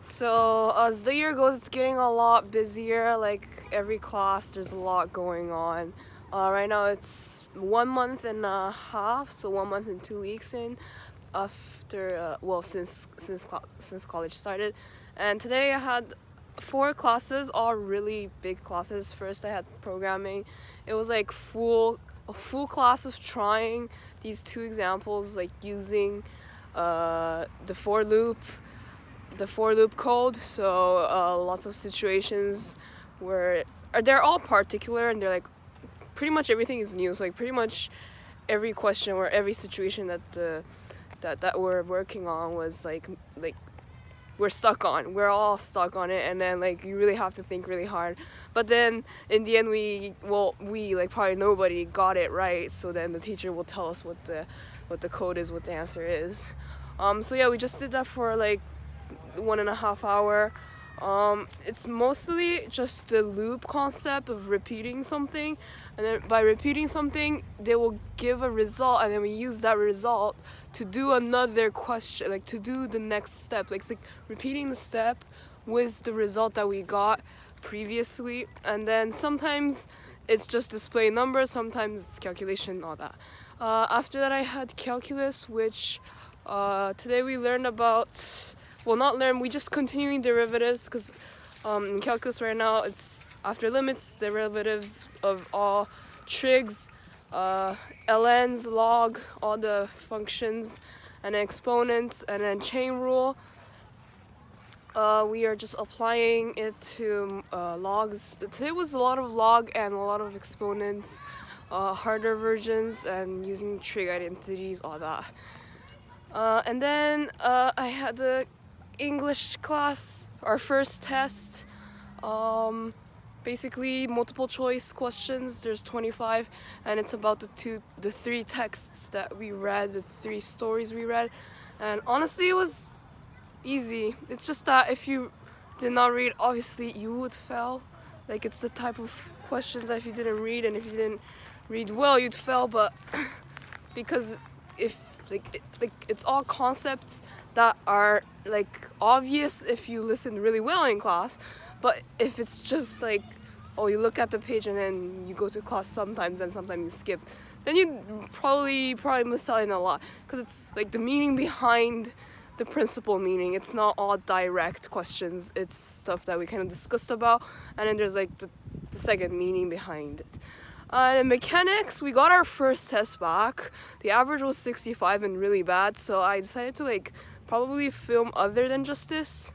So as the year goes, it's getting a lot busier. Like every class, there's a lot going on. Right now, it's 1 month and a half, so 1 month and 2 weeks in after since college started. And today I had 4 classes, all really big classes. First, I had programming. It was like a full class of trying these 2 examples, like using the for loop code. So lots of situations where they're all particular, and they're like pretty much everything is new. So like pretty much every question or every situation that we're working on was like we're all stuck on it, and then like you really have to think really hard. But then in the end, we like probably nobody got it right, so then the teacher will tell us what the code is, what the answer is. So yeah, we just did that for like 1.5 hours. It's mostly just the loop concept of repeating something, and then by repeating something, they will give a result, and then we use that result to do another question, like to do the next step. Like it's like repeating the step with the result that we got previously, and then sometimes it's just display numbers, sometimes it's calculation, all that. After that, I had calculus, which today we learned about. Well, not learn, we just continuing derivatives, because in calculus right now, it's after limits, derivatives of all trigs, ln's, log, all the functions, and then exponents, and then chain rule. We are just applying it to logs. Today was a lot of log and a lot of exponents, harder versions, and using trig identities, all that. And then I had the English class, our first test. Basically multiple choice questions. There's 25, and it's about the 3 texts that we read, the 3 stories we read. And honestly, it was easy. It's just that if you did not read, obviously you would fail. Like it's the type of questions that if you didn't read, and if you didn't read well, you'd fail. But because if it's all concepts that are like obvious if you listen really well in class, but if it's just like, oh, you look at the page and then you go to class sometimes and sometimes you skip, then you probably miss out on a lot, because it's like the meaning behind the principal meaning. It's not all direct questions, it's stuff that we kind of discussed about, and then there's like the second meaning behind it. In mechanics, we got our first test back. The average was 65 and really bad, so I decided to like probably film other than just this.